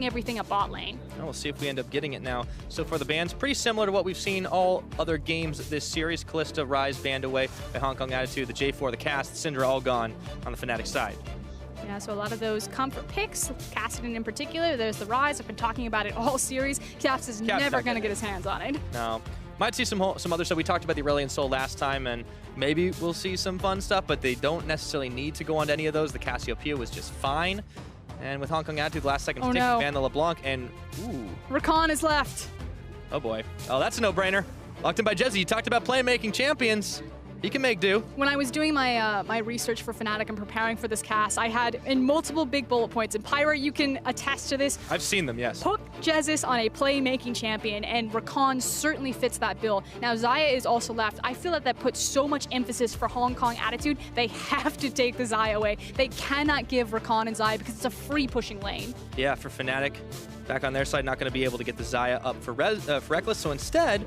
everything at bot lane. Well, we'll see if we end up getting it now. So for the bans, pretty similar to what we've seen all other games this series. Kalista, Ryze banned away by Hong Kong Attitude, the J4, the Cast, Syndra all gone on the Fnatic side. Yeah, so a lot of those comfort picks, Kassadin in particular, there's the Ryze. I've been talking about it all series. Caps is never going to get his hands on it. No. Might see some other stuff. We talked about the Aurelion Sol last time, and maybe we'll see some fun stuff, but they don't necessarily need to go on to any of those. The Cassiopeia was just fine. And with Hong Kong Attitude, last second to ban the LeBlanc, and ooh. Rakan is left. Oh boy. Oh, that's a no-brainer. Locked in by Jesiz. You talked about playmaking champions. He can make do. When I was doing my my research for Fnatic and preparing for this cast, I had in multiple big bullet points, and Pyra, you can attest to this. I've seen them, yes. Put Jesiz on a playmaking champion, and Rakan certainly fits that bill. Now, Xayah is also left. I feel that puts so much emphasis for Hong Kong Attitude. They have to take the Xayah away. They cannot give Rakan and Xayah because it's a free pushing lane. Yeah, for Fnatic, back on their side, not going to be able to get the Xayah up for Rekkles, so instead,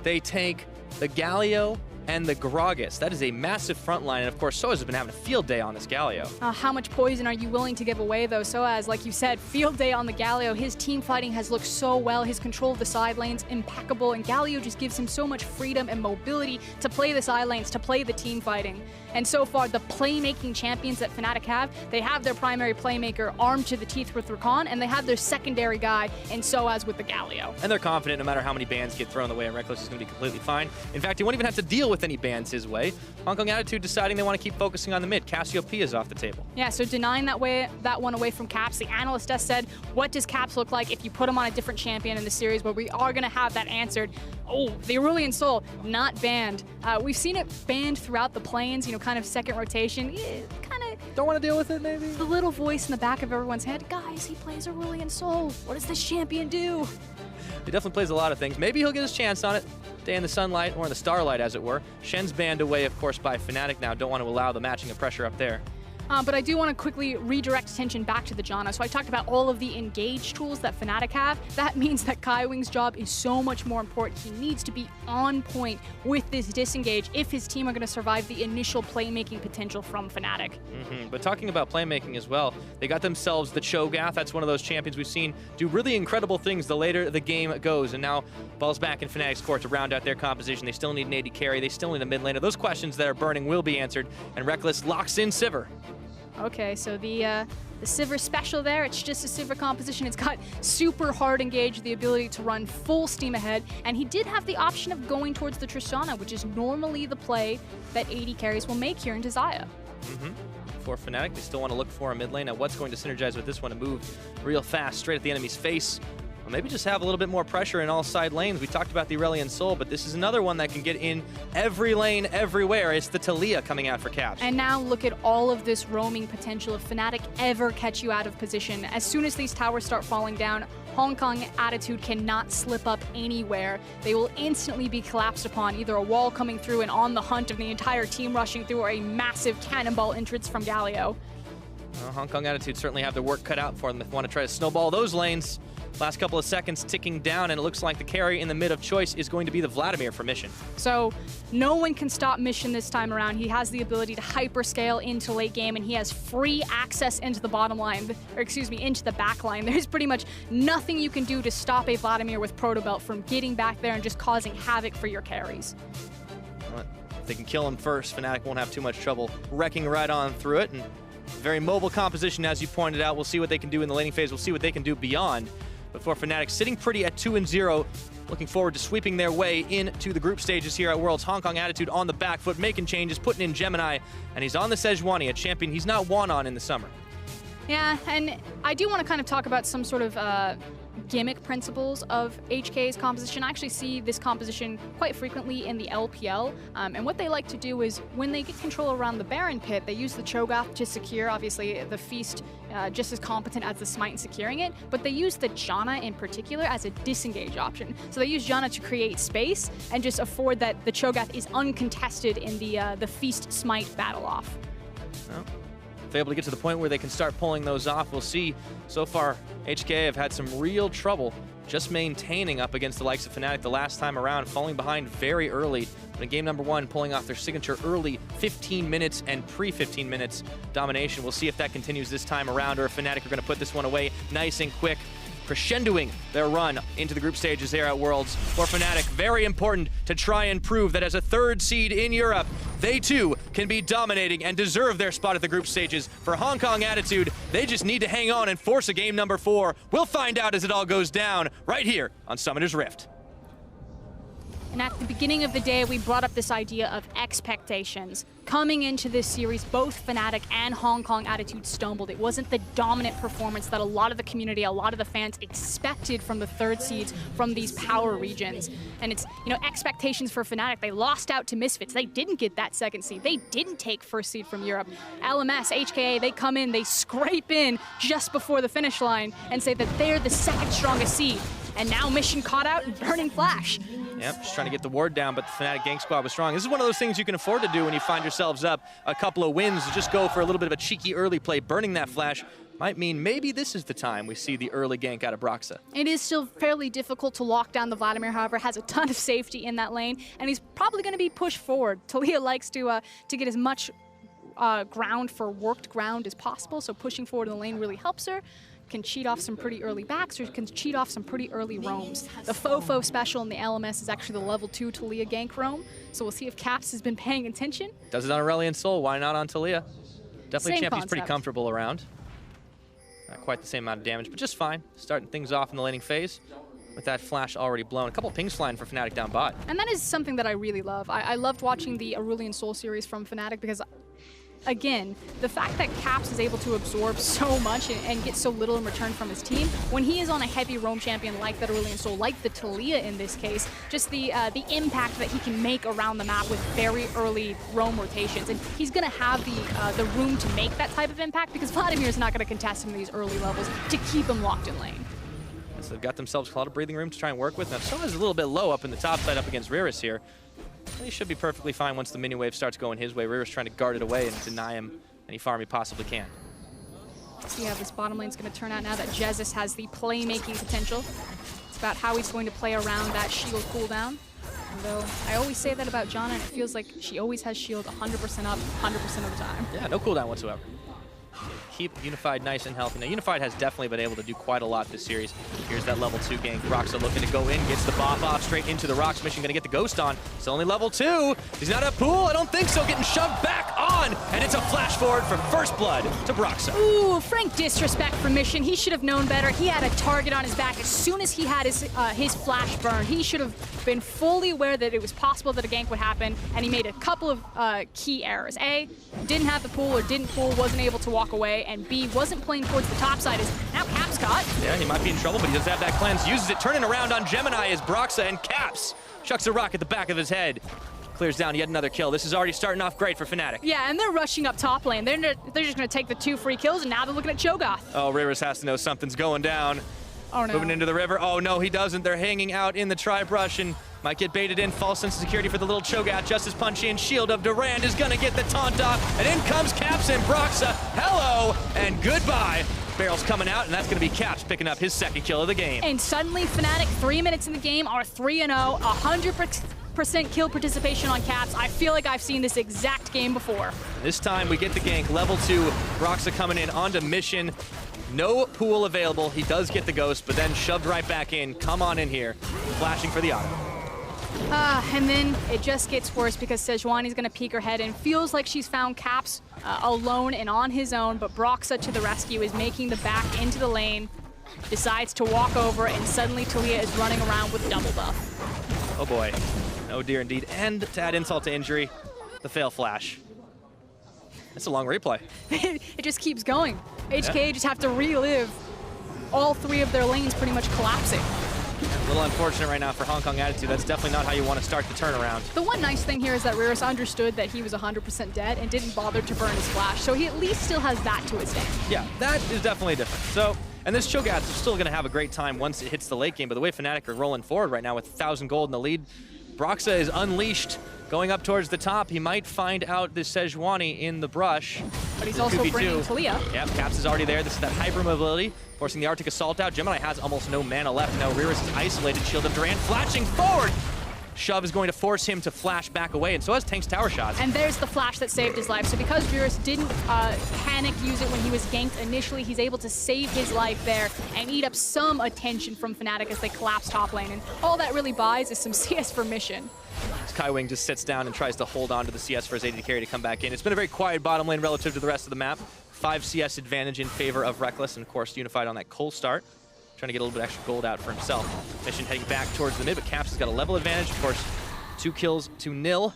they take the Galio and the Gragas. That is a massive front line, and of course, sOAZ has been having a field day on this Galio. How much poison are you willing to give away, though? sOAZ, like you said, field day on the Galio. His team fighting has looked so well. His control of the side lanes, impeccable, and Galio just gives him so much freedom and mobility to play the side lanes, to play the team fighting. And so far, the playmaking champions that Fnatic have, they have their primary playmaker armed to the teeth with Rakan, and they have their secondary guy in sOAZ with the Galio. And they're confident no matter how many bans get thrown the way, and Rekkles is going to be completely fine. In fact, he won't even have to deal with any bans his way. Hong Kong Attitude deciding they want to keep focusing on the mid. Cassiopeia is off the table. Yeah, so denying that one away from Caps. The analyst has said, what does Caps look like if you put him on a different champion in the series? Where we are going to have that answered. Oh, the Aurelion Sol, not banned. We've seen it banned throughout the planes, you know, kind of second rotation. Kind of... Don't want to deal with it, maybe? The little voice in the back of everyone's head. Guys, he plays Aurelion Sol. What does this champion do? He definitely plays a lot of things. Maybe he'll get his chance on it. Day in the sunlight, or in the starlight, as it were. Shen's banned away, of course, by Fnatic now. Don't want to allow the matching of pressure up there. But I do want to quickly redirect attention back to the Janna. So I talked about all of the engage tools that Fnatic have. That means that Kaiwing's job is so much more important. He needs to be on point with this disengage if his team are going to survive the initial playmaking potential from Fnatic. But talking about playmaking as well, they got themselves the Cho'Gath. That's one of those champions we've seen do really incredible things the later the game goes. And now ball's back in Fnatic's court to round out their composition. They still need an AD carry. They still need a mid laner. Those questions that are burning will be answered. And Rekkles locks in Sivir. Okay, so the Sivir special there, it's just a Sivir composition. It's got super hard engage, the ability to run full steam ahead, and he did have the option of going towards the Tristana, which is normally the play that AD carries will make here into Xayah. For Fnatic, they still want to look for a mid lane. Now, what's going to synergize with this one to move real fast, straight at the enemy's face? Well, maybe just have a little bit more pressure in all side lanes. We talked about the Aurelion Sol, but this is another one that can get in every lane, everywhere. It's the Taliyah coming out for Caps. And now look at all of this roaming potential. If Fnatic ever catch you out of position, as soon as these towers start falling down, Hong Kong Attitude cannot slip up anywhere. They will instantly be collapsed upon, either a wall coming through and on the hunt of the entire team rushing through, or a massive cannonball entrance from Galio. Well, Hong Kong Attitude certainly have their work cut out for them if they want to try to snowball those lanes. Last couple of seconds ticking down, and it looks like the carry in the mid of choice is going to be the Vladimir for Mission. So no one can stop Mission this time around. He has the ability to hyperscale into late game, and he has free access into the bottom line, or excuse me, into the back line. There's pretty much nothing you can do to stop a Vladimir with Protobelt from getting back there and just causing havoc for your carries. Well, if they can kill him first, Fnatic won't have too much trouble wrecking right on through it. And very mobile composition, as you pointed out. We'll see what they can do in the laning phase. We'll see what they can do beyond. But for Fnatic, sitting pretty at 2-0, looking forward to sweeping their way into the group stages here at Worlds. Hong Kong Attitude on the back foot, making changes, putting in Gemini, and he's on the Sejuani, a champion he's not won on in the summer. Yeah, and I do want to kind of talk about some sort of gimmick principles of HKA's composition. I actually see this composition quite frequently in the LPL, and what they like to do is when they get control around the Baron pit, they use the Cho'Gath to secure, obviously the Feast just as competent as the Smite in securing it, but they use the Janna in particular as a disengage option. So they use Janna to create space and just afford that the Cho'Gath is uncontested in the Feast Smite battle off. Well, if they're able to get to the point where they can start pulling those off, we'll see. So far, HKA have had some real trouble just maintaining up against the likes of Fnatic the last time around, falling behind very early. But in game number one, pulling off their signature early 15 minutes and pre-15 minutes domination. We'll see if that continues this time around, or if Fnatic are going to put this one away nice and quick. crescendoing their run into the group stages here at Worlds. For Fnatic, very important to try and prove that as a third seed in Europe, they too can be dominating and deserve their spot at the group stages. For Hong Kong Attitude, they just need to hang on and force a game number 4. We'll find out as it all goes down right here on Summoner's Rift. And at the beginning of the day, we brought up this idea of expectations. Coming into this series, both Fnatic and Hong Kong Attitude stumbled. It wasn't the dominant performance that a lot of the community, a lot of the fans expected from the third seeds from these power regions. And it's, expectations for Fnatic. They lost out to Misfits. They didn't get that second seed. They didn't take first seed from Europe. LMS, HKA, they come in, they scrape in just before the finish line and say that they're the second strongest seed. And now mission caught out and Burning Flash. Yep, just trying to get the ward down, but the Fnatic gank squad was strong. This is one of those things you can afford to do when you find yourselves up a couple of wins. Just go for a little bit of a cheeky early play. Burning that flash might mean maybe this is the time we see the early gank out of Broxah. It is still fairly difficult to lock down the Vladimir, however, has a ton of safety in that lane, and he's probably going to be pushed forward. Taliyah likes to get as much ground for worked ground as possible, so pushing forward in the lane really helps her. Can cheat off some pretty early backs or can cheat off some pretty early roams. The Fofo special in the LMS is actually the level 2 Taliyah gank roam, so we'll see if Caps has been paying attention. Does it on Aurelion Sol, why not on Taliyah? Definitely a champ he's pretty comfortable around. Not quite the same amount of damage, but just fine. Starting things off in the laning phase with that flash already blown. A couple of pings flying for Fnatic down bot. And that is something that I really love. I loved watching the Aurelion Sol series from Fnatic because again, the fact that Caps is able to absorb so much and get so little in return from his team, when he is on a heavy roam champion like that Aurelion Sol, like the Taliyah in this case, just the impact that he can make around the map with very early roam rotations. And he's going to have the room to make that type of impact because Vladimir is not going to contest him in these early levels to keep him locked in lane. So they've got themselves a lot of breathing room to try and work with. Now, sOAZ is a little bit low up in the top side up against Riris here. He should be perfectly fine once the mini wave starts going his way. Riris trying to guard it away and deny him any farm he possibly can. See how this bottom lane's going to turn out now that Jesiz has the playmaking potential. It's about how he's going to play around that shield cooldown. Although I always say that about Janna, and it feels like she always has shield 100% up 100% of the time. Yeah, no cooldown whatsoever. Keep Unified nice and healthy. Now, Unified has definitely been able to do quite a lot this series. Here's that level 2 gank. Broxah looking to go in, gets the buff off straight into the rocks. Mission gonna get the ghost on. It's only level 2. He's not at pool. I don't think so. Getting shoved back on, and it's a flash forward for first blood to Broxah. Ooh, frank disrespect for Mission. He should have known better. He had a target on his back as soon as he had his flash burn. He should have been fully aware that it was possible that a gank would happen, and he made a couple of key errors. A, didn't have the pool or didn't pool, wasn't able to walk away, and B, wasn't playing towards the top side as now Caps caught. Yeah, he might be in trouble, but he does have that cleanse. Uses it, turning around on Gemini as Broxah, and Caps chucks a rock at the back of his head. Clears down yet another kill. This is already starting off great for Fnatic. Yeah, and they're rushing up top lane. They're just going to take the 2 free kills, and now they're looking at Cho'Gath. Oh, Riris has to know something's going down. Oh, no. Moving into the river. Oh, no, he doesn't. They're hanging out in the tri-brush and might get baited in. False sense of security for the little Cho'Gath. Just as punchy and shield of Durand is going to get the taunt off. And in comes Caps and Broxah. Hello and goodbye. Barrel's coming out, and that's going to be Caps picking up his second kill of the game. And suddenly, Fnatic, 3 minutes in the game, are 3-0. 100% kill participation on Caps. I feel like I've seen this exact game before. This time we get the gank. Level 2. Broxah coming in onto Mission. No pool available. He does get the ghost, but then shoved right back in. Come on in here. Flashing for the auto. And then it just gets worse because Sejuani's going to peek her head and feels like she's found Caps alone and on his own, but Broxah to the rescue is making the back into the lane, decides to walk over, and suddenly Taliyah is running around with double buff. Oh boy. Oh dear indeed. And to add insult to injury, the fail flash. That's a long replay. It just keeps going. HKA just have to relive all 3 of their lanes pretty much collapsing. A little unfortunate right now for Hong Kong Attitude. That's definitely not how you want to start the turnaround. The one nice thing here is that Riris understood that he was 100% dead and didn't bother to burn his flash, so he at least still has that to his name. Yeah, that is definitely different. So, and this Cho'Gath is still going to have a great time once it hits the late game, but the way Fnatic are rolling forward right now with 1,000 gold in the lead, Broxah is unleashed, going up towards the top. He might find out this Sejuani in the brush. But he's also bringing Taliyah. Yep, Caps is already there. This is that hyper mobility, forcing the Arctic Assault out. Gemini has almost no mana left. Now Riris is isolated. Shield of Durand flashing forward. shove is going to force him to flash back away, and sOAZ tanks tower shots. And there's the flash that saved his life. So because Riris didn't panic use it when he was ganked initially, he's able to save his life there and eat up some attention from Fnatic as they collapse top lane. And all that really buys is some CS for Mission. Kaiwing just sits down and tries to hold on to the CS for his AD carry to come back in. It's been a very quiet bottom lane relative to the rest of the map. 5 CS advantage in favor of Rekkles, and of course Unified on that cold start, trying to get a little bit extra gold out for himself. Mission heading back towards the mid, but Caps has got a level advantage. Of course, 2 kills to nil.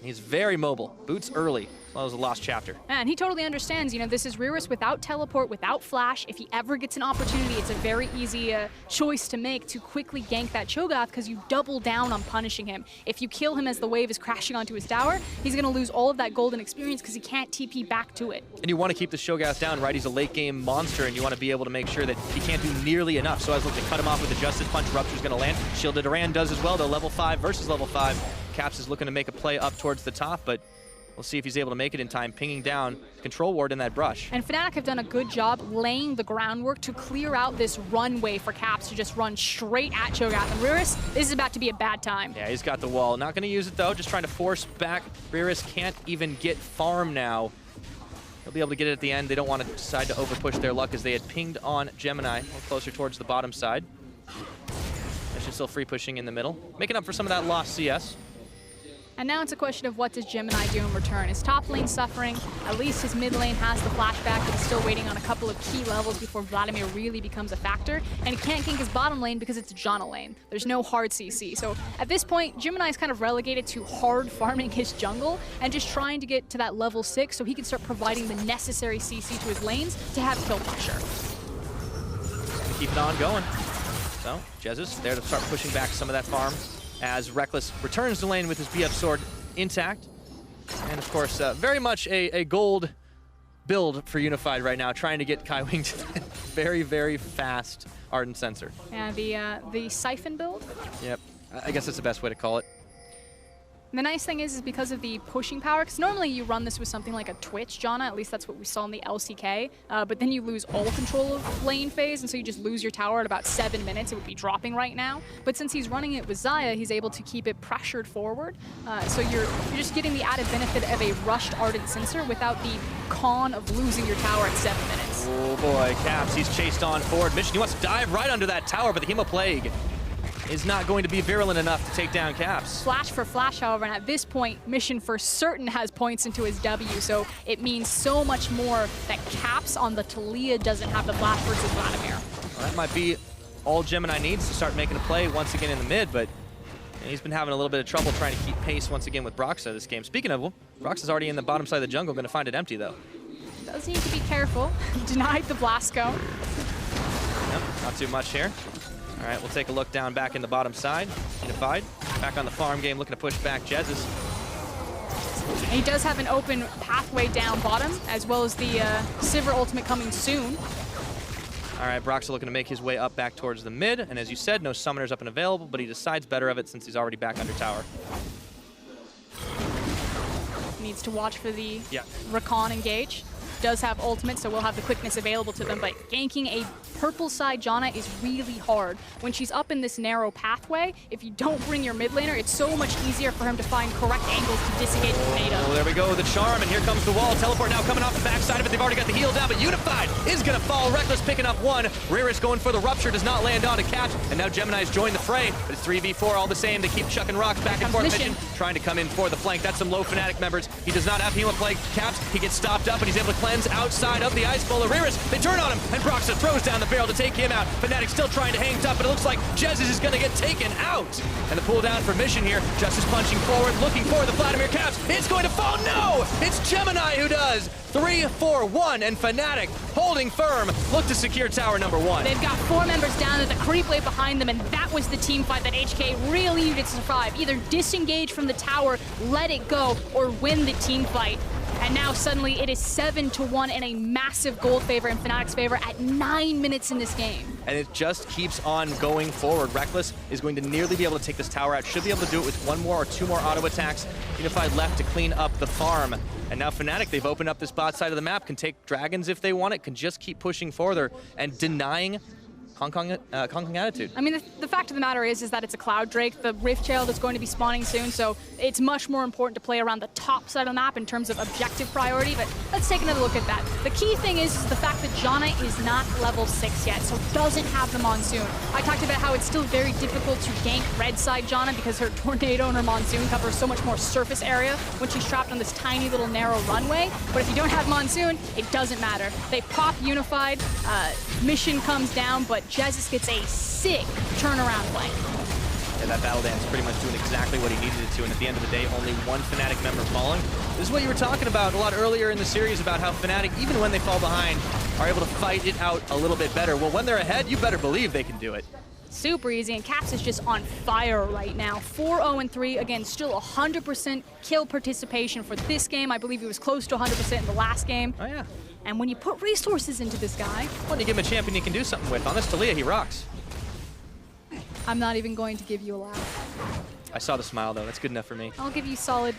He's very mobile. Boots early, as well as a lost chapter. And he totally understands, you know, this is Riris without teleport, without flash. If he ever gets an opportunity, it's a very easy choice to make to quickly gank that Cho'Gath because you double down on punishing him. If you kill him as the wave is crashing onto his tower, he's going to lose all of that golden experience because he can't TP back to it. And you want to keep the Cho'Gath down, right? He's a late game monster, and you want to be able to make sure that he can't do nearly enough. So I was looking to cut him off with the Justice Punch. Rupture's going to land. Shielded Ornn does as well, though. Level 5 versus level 5. Caps is looking to make a play up towards the top, but we'll see if he's able to make it in time, pinging down Control Ward in that brush. And Fnatic have done a good job laying the groundwork to clear out this runway for Caps to just run straight at Cho'Gath. And Riris, this is about to be a bad time. Yeah, he's got the wall. Not going to use it, though. Just trying to force back. Riris can't even get farm now. He'll be able to get it at the end. They don't want to decide to overpush their luck as they had pinged on Gemini, a little closer towards the bottom side. Mission still free pushing in the middle, making up for some of that lost CS. And now it's a question of what does Gemini do in return? Is top lane suffering? At least his mid lane has the flashback, but he's still waiting on a couple of key levels before Vladimir really becomes a factor. And he can't gank his bottom lane because it's a Janna lane. There's no hard CC. So at this point, Gemini is kind of relegated to hard farming his jungle and just trying to get to that level 6 so he can start providing the necessary CC to his lanes to have kill pressure. Keep it on going. So Jesiz there to start pushing back some of that farm, as Rekkles returns to lane with his BF sword intact. And of course, very much a gold build for Unified right now, trying to get Kaiwing to that very, very fast Ardent Sensor. Yeah, the Siphon build? Yep, I guess that's the best way to call it. And the nice thing is because of the pushing power, because normally you run this with something like a Twitch Janna, at least that's what we saw in the LCK, but then you lose all control of lane phase, and so you just lose your tower at about 7 minutes. It would be dropping right now. But since he's running it with Xayah, he's able to keep it pressured forward. So you're just getting the added benefit of a rushed Ardent Sensor without the con of losing your tower at 7 minutes. Oh boy, Caps, he's chased on forward. Mission, he wants to dive right under that tower, but the Hemoplague is not going to be virulent enough to take down Caps. Flash for flash, however, and at this point, Mission for certain has points into his W, so it means so much more that Caps on the Taliyah doesn't have the flash versus Vladimir. Well, that might be all Gemini needs to start making a play once again in the mid, but he's been having a little bit of trouble trying to keep pace once again with Broxah this game. Speaking of, well, Broxah's already in the bottom side of the jungle, going to find it empty, though. Does need to be careful. Denied the blast cone. Yep, not too much here. All right, we'll take a look down back in the bottom side. Unified, back on the farm game, looking to push back Jesiz. And he does have an open pathway down bottom, as well as the Sivir ultimate coming soon. All right, Broxah looking to make his way up back towards the mid, and as you said, no summoners up and available, but he decides better of it since he's already back under tower. Needs to watch for the Rakan engage. Does have ultimate, so we'll have the quickness available to them, but ganking a purple side Janna is really hard. When she's up in this narrow pathway, if you don't bring your mid laner, it's so much easier for him to find correct angles to disengage the tornado. Oh, there we go, the charm, and here comes the wall. Teleport now coming off the backside of it. They've already got the heal down, but Unified is going to fall. Rekkles picking up one. Riris going for the rupture, does not land on to catch, and now Gemini's joined the fray, but it's 3v4 all the same. They keep chucking rocks back and forth. Mission trying to come in for the flank. That's some low Fnatic members. He does not have Hemoplague. Caps, he gets stopped up, and he's able to cleanse outside of the Ice Bowler. Riris, they turn on him, and Broxah throws down the barrel to take him out. Fnatic still trying to hang tough, but it looks like Jesiz is going to get taken out. And the pull down for Mission here. Justice punching forward, looking for the Vladimir Caps. It's going to fall. No! It's Gemini who does. 3-4-1, and Fnatic holding firm. Look to secure tower number 1. They've got 4 members down at the creep wave behind them, and that was the team fight that HK really needed to survive. Either disengage from the tower, let it go, or win the team fight. And now suddenly it is 7-1 in a massive gold favor in Fnatic's favor at 9 minutes in this game. And it just keeps on going forward. Rekkles is going to nearly be able to take this tower out. Should be able to do it with 1 more or 2 more auto attacks. Unified left to clean up the farm. And now Fnatic, they've opened up this bot side of the map, can take dragons if they want it, can just keep pushing further and denying Hong Kong attitude. I mean, the fact of the matter is that it's a Cloud Drake. The Rift Herald is going to be spawning soon, so it's much more important to play around the top side of the map in terms of objective priority, but let's take another look at that. The key thing is the fact that Janna is not level 6 yet, so doesn't have the Monsoon. I talked about how it's still very difficult to gank red side Janna because her Tornado and her Monsoon covers so much more surface area when she's trapped on this tiny little narrow runway, but if you don't have Monsoon, it doesn't matter. They pop Unified, mission comes down, but Jesiz gets a sick turnaround play. Yeah, that Battle Dance pretty much doing exactly what he needed it to, and at the end of the day, only one Fnatic member falling. This is what you were talking about a lot earlier in the series about how Fnatic, even when they fall behind, are able to fight it out a little bit better. Well, when they're ahead, you better believe they can do it. Super easy, and Caps is just on fire right now. 4-0-3, again, still 100% kill participation for this game. I believe he was close to 100% in the last game. Oh, yeah. And when you put resources into this guy... When you give him a champion you can do something with. On this Taliyah, he rocks. I'm not even going to give you a laugh. I saw the smile, though. That's good enough for me. I'll give you solid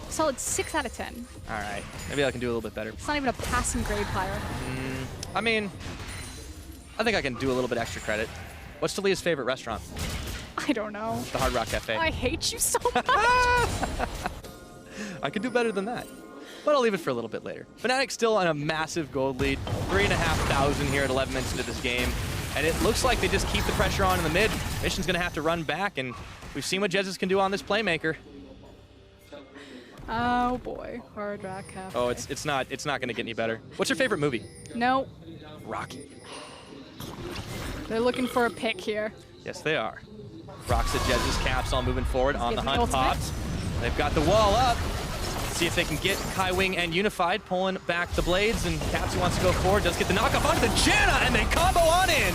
6 out of 10. All right. Maybe I can do a little bit better. It's not even a passing grade, Pyro. I mean, I think I can do a little bit extra credit. What's Taliyah's favorite restaurant? I don't know. The Hard Rock Cafe. I hate you so much. I could do better than that. But I'll leave it for a little bit later. Fnatic still on a massive gold lead. 3,500 here at 11 minutes into this game. And it looks like they just keep the pressure on in the mid. Mission's going to have to run back, and we've seen what Jesiz can do on this playmaker. Oh boy, Hard Rock Cafe. Oh, it's not going to get any better. What's your favorite movie? No. Rocky. They're looking for a pick here. Yes, they are. Broxah, Jesiz, Caps all moving forward on the hunt. Ultimate. Popped. They've got the wall up. See if they can get Kaiwing and Unified pulling back the blades, and Caps wants to go forward, does get the knockoff onto the Janna, and they combo on in.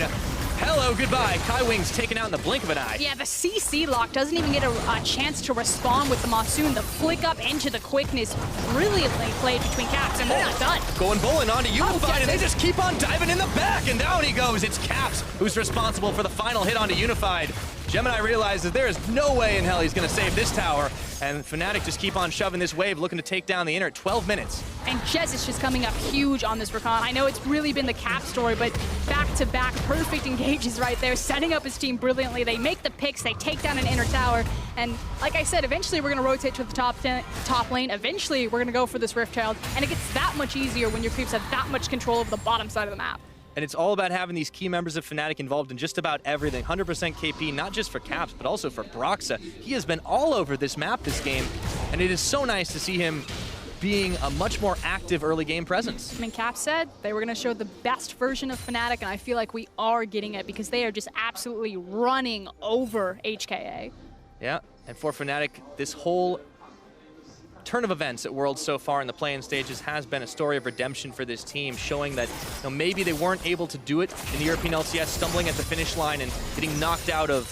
Hello, goodbye. Kaiwing's taken out in the blink of an eye. Yeah, the CC lock doesn't even get a chance to respond with the Monsoon. The flick up into the quickness, brilliantly played between Caps, and they're not done. Going bowling onto Unified, and they Jesiz. just keep on diving in the back, and down he goes. It's Caps who's responsible for the final hit onto Unified. Gemini realizes there is no way in hell he's going to save this tower, and Fnatic just keep on shoving this wave, looking to take down the inner 12 minutes. And Jesiz just coming up huge on this Rakan. I know it's really been the Cap story, but back-to-back perfect engages right there, setting up his team brilliantly. They make the picks, they take down an inner tower, and like I said, eventually we're going to rotate to the top lane. Eventually we're going to go for this Rift Herald, and it gets that much easier when your creeps have that much control of the bottom side of the map. And it's all about having these key members of Fnatic involved in just about everything. 100% KP, not just for Caps, but also for Broxah. He has been all over this map this game, and it is so nice to see him being a much more active early game presence. I mean, Cap said they were going to show the best version of Fnatic, and I feel like we are getting it because they are just absolutely running over HKA. Yeah, and for Fnatic, this whole turn of events at Worlds so far in the play-in stages has been a story of redemption for this team, showing that maybe they weren't able to do it in the European LCS, stumbling at the finish line and getting knocked out of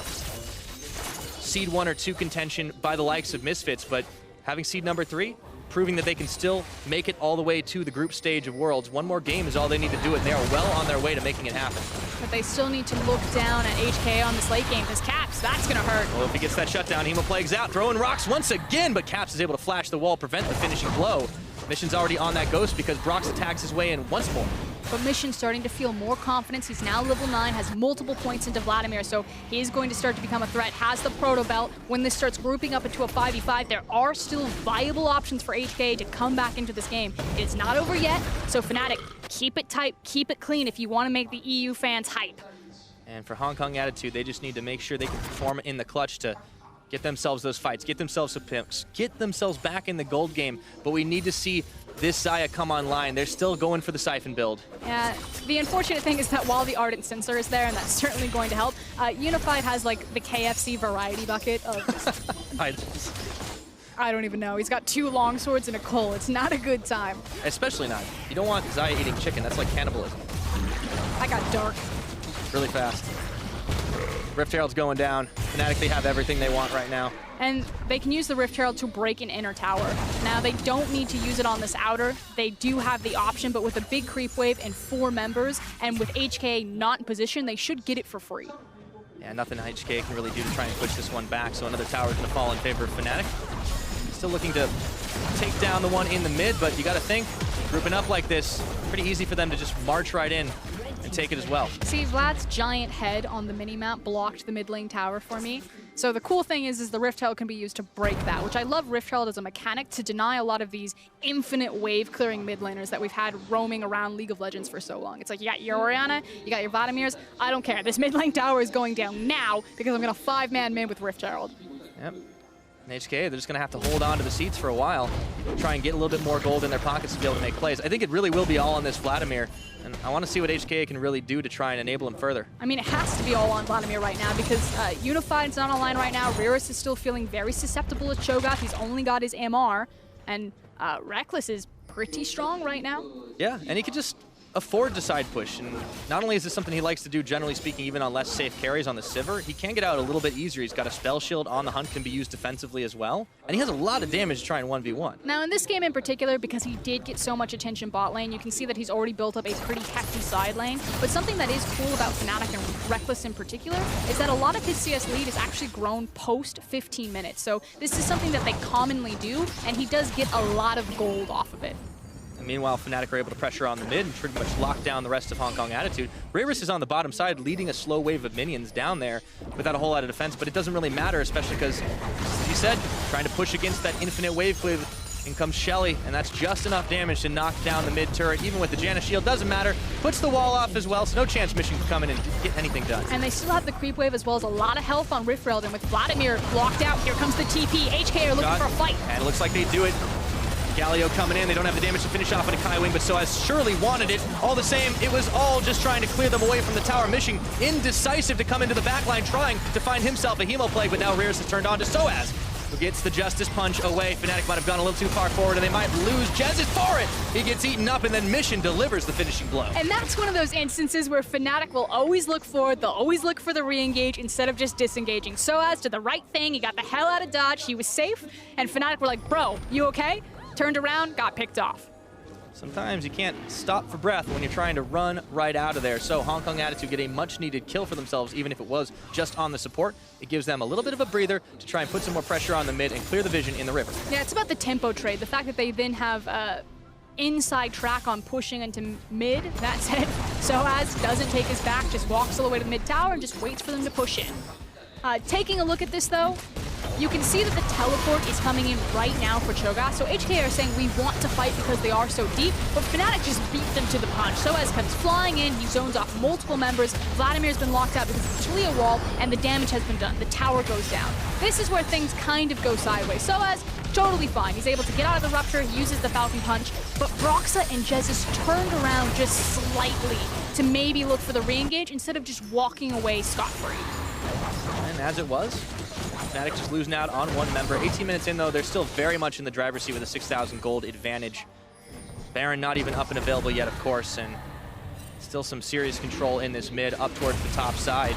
seed 1 or 2 contention by the likes of Misfits, but having seed number 3, proving that they can still make it all the way to the group stage of Worlds. One more game is all they need to do, and they are well on their way to making it happen. But they still need to look down at HKA on this late game, because Caps, that's going to hurt. Well, if he gets that shutdown, Hemoplague's out, throwing rocks once again, but Caps is able to flash the wall, prevent the finishing blow. Mission's already on that Ghost because Broxah tags his way in once more. But Mission's starting to feel more confidence. He's now level 9, has multiple points into Vladimir, so he's going to start to become a threat. Has the Proto Belt. When this starts grouping up into a 5v5, there are still viable options for HKA to come back into this game. It's not over yet, so Fnatic, keep it tight, keep it clean if you want to make the EU fans hype. And for Hong Kong Attitude, they just need to make sure they can perform in the clutch to get themselves those fights, get themselves some pimps, get themselves back in the gold game. But we need to see this Xayah come online. They're still going for the Siphon build. Yeah, the unfortunate thing is that while the Ardent Sensor is there, and that's certainly going to help, Unified has like the KFC variety bucket of... I don't even know. He's got 2 long swords and a Cole. It's not a good time. Especially not. You don't want Xayah eating chicken. That's like cannibalism. I got dark. Really fast. Rift Herald's going down. Fnatic, they have everything they want right now. And they can use the Rift Herald to break an inner tower. Now, they don't need to use it on this outer. They do have the option, but with a big creep wave and 4 members, and with HKA not in position, they should get it for free. Yeah, nothing HKA can really do to try and push this one back, so another tower is going to fall in favor of Fnatic. Still looking to take down the one in the mid, but you got to think, grouping up like this, pretty easy for them to just march right in and take it as well. See, Vlad's giant head on the mini-map blocked the mid lane tower for me. So the cool thing is the Rift Herald can be used to break that, which I love Rift Herald as a mechanic to deny a lot of these infinite wave-clearing mid laners that we've had roaming around League of Legends for so long. It's like, you got your Orianna, you got your Vladimirs, I don't care. This mid lane tower is going down now because I'm going to 5-man mid with Rift Herald. Yep. And HKA, they're just going to have to hold on to the seats for a while, try and get a little bit more gold in their pockets to be able to make plays. I think it really will be all on this Vladimir, and I want to see what HKA can really do to try and enable him further. I mean, it has to be all on Vladimir right now because Unified's not online right now. Riris is still feeling very susceptible to Cho'Gath. He's only got his MR, and Rekkles is pretty strong right now. Yeah, and he could just afford to side push, and not only is this something he likes to do, generally speaking, even on less safe carries on the Sivir, he can get out a little bit easier. He's got a spell shield on the hunt, can be used defensively as well, and he has a lot of damage to try and 1v1. Now in this game in particular, because he did get so much attention bot lane, you can see that he's already built up a pretty hefty side lane, but something that is cool about Fnatic and Rekkles in particular is that a lot of his CS lead is actually grown post 15 minutes, so this is something that they commonly do, and he does get a lot of gold off of it. And meanwhile, Fnatic are able to pressure on the mid and pretty much lock down the rest of Hong Kong Attitude. Riris is on the bottom side, leading a slow wave of minions down there without a whole lot of defense, but it doesn't really matter, especially because, as you said, trying to push against that infinite wave clear. In comes Shelly, and that's just enough damage to knock down the mid turret. Even with the Janna shield, doesn't matter. Puts the wall off as well, so no chance Mission can come in and get anything done. And they still have the creep wave as well as a lot of health on Rift Herald, and with Vladimir locked out, here comes the TP. HKA are looking for a fight. And it looks like they do it. Galio coming in, they don't have the damage to finish off on a Kaiwing, but sOAZ surely wanted it. All the same, it was all just trying to clear them away from the tower. Mission indecisive to come into the backline, trying to find himself a Hemo Plague, but now Riris has turned on to sOAZ, who gets the Justice Punch away. Fnatic might have gone a little too far forward, and they might lose Jesiz for it. He gets eaten up, and then Mission delivers the finishing blow. And that's one of those instances where Fnatic will always look forward, they'll always look for the re-engage instead of just disengaging. sOAZ did the right thing, he got the hell out of dodge, he was safe, and Fnatic were like, bro, you okay? Turned around, got picked off. Sometimes you can't stop for breath when you're trying to run right out of there. So Hong Kong Attitude get a much-needed kill for themselves, even if it was just on the support. It gives them a little bit of a breather to try and put some more pressure on the mid and clear the vision in the river. Yeah, it's about the tempo trade. The fact that they then have inside track on pushing into mid. That said, sOAZ doesn't take his back, just walks all the way to the mid tower and just waits for them to push in. Taking a look at this though, you can see that the teleport is coming in right now for Cho'Gath. So HKA are saying we want to fight because they are so deep, but Fnatic just beat them to the punch. sOAZ comes flying in, he zones off multiple members. Vladimir's been locked out because of the Taliyah wall, and the damage has been done. The tower goes down. This is where things kind of go sideways. sOAZ, totally fine. He's able to get out of the rupture, he uses the Falcon Punch, but Broxah and Jesiz turned around just slightly to maybe look for the re-engage instead of just walking away scot-free. And as it was, Fnatic just losing out on one member. 18 minutes in, though, they're still very much in the driver's seat with a 6,000 gold advantage. Baron not even up and available yet, of course, and still some serious control in this mid up towards the top side.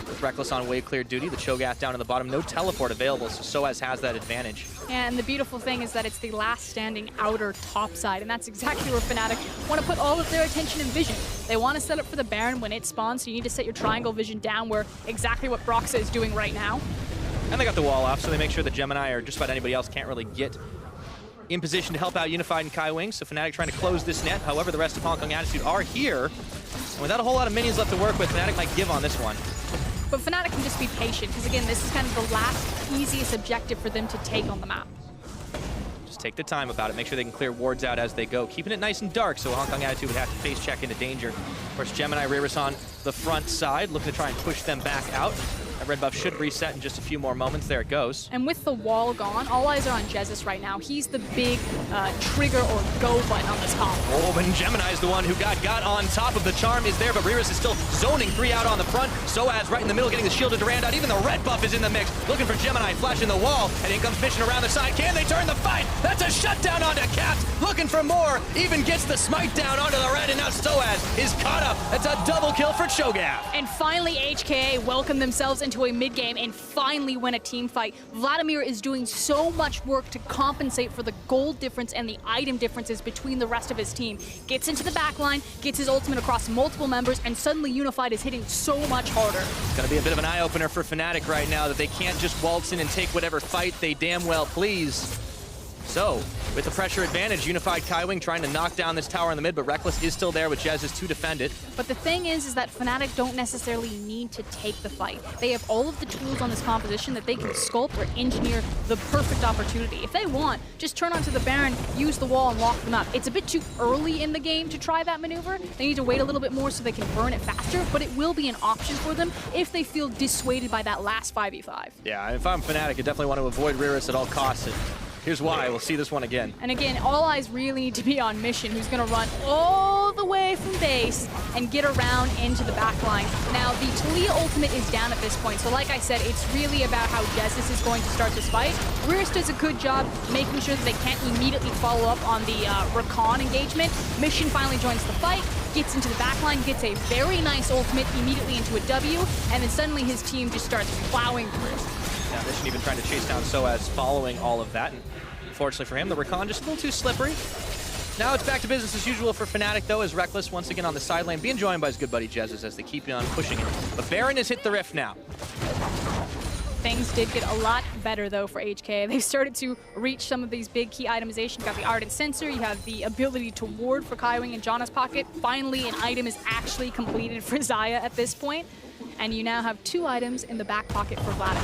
With Rekkles on wave clear duty, the Cho'Gath down in the bottom, no teleport available, so sOAZ has that advantage. And the beautiful thing is that it's the last standing outer top side, and that's exactly where Fnatic want to put all of their attention and vision. They want to set up for the Baron when it spawns, so you need to set your triangle vision down where exactly what Broxah is doing right now. And they got the wall off, so they make sure that Gemini or just about anybody else can't really get in position to help out Unified and Kaiwing. So Fnatic trying to close this net. However, the rest of Hong Kong Attitude are here. And without a whole lot of minions left to work with, Fnatic might give on this one. But Fnatic can just be patient, because again, this is kind of the last easiest objective for them to take on the map. Just take the time about it. Make sure they can clear wards out as they go. Keeping it nice and dark, so Hong Kong Attitude would have to face check into danger. Of course, Gemini, Riris on the front side, looking to try and push them back out. That red buff should reset in just a few more moments. There it goes. And with the wall gone, all eyes are on Jesiz right now. He's the big trigger or go button on this comp. Oh, and Gemini's the one who got on top of the charm is there, but Riris is still zoning 3 out on the front. sOAZ right in the middle, getting the shielded Durand out. Even the red buff is in the mix. Looking for Gemini, flashing the wall, and in comes Mission around the side. Can they turn the fight? That's a shutdown onto Caps. Looking for more. Even gets the smite down onto the red, and now sOAZ is caught up. That's a double kill for Cho'Gath. And finally, HKA welcome themselves into a mid-game and finally win a team fight. Vladimir is doing so much work to compensate for the gold difference and the item differences between the rest of his team. Gets into the backline, gets his ultimate across multiple members, and suddenly Unified is hitting so much harder. It's going to be a bit of an eye-opener for Fnatic right now that they can't just waltz in and take whatever fight they damn well please. So, with the pressure advantage, unified Kaiwing trying to knock down this tower in the mid, but Rekkles is still there with Jesiz to defend it. But the thing is that Fnatic don't necessarily need to take the fight. They have all of the tools on this composition that they can sculpt or engineer the perfect opportunity. If they want, just turn onto the Baron, use the wall, and lock them up. It's a bit too early in the game to try that maneuver. They need to wait a little bit more so they can burn it faster, but it will be an option for them if they feel dissuaded by that last 5v5. Yeah, if I'm Fnatic, I definitely want to avoid Riris at all costs. Here's why. We'll see this one again. And again, all eyes really need to be on Mission, who's going to run all the way from base and get around into the back line. Now, the Taliyah ultimate is down at this point, so like I said, it's really about how Jesiz is going to start this fight. Riris does a good job making sure that they can't immediately follow up on the Rakan engagement. Mission finally joins the fight, gets into the back line, gets a very nice ultimate immediately into a W, and then suddenly his team just starts plowing through. Yeah, Mission even trying to chase down sOAZ following all of that. And unfortunately for him, the Rakan just a little too slippery. Now it's back to business as usual for Fnatic, though, as Rekkles once again on the side lane, being joined by his good buddy Jesiz as they keep on pushing it. But Baron has hit the rift now. Things did get a lot better, though, for HKA. They've started to reach some of these big key itemization. You've got the Ardent Sensor, you have the ability to ward for Kaiwing in Janna's pocket. Finally, an item is actually completed for Xayah at this point. And you now have 2 items in the back pocket for Vladimir.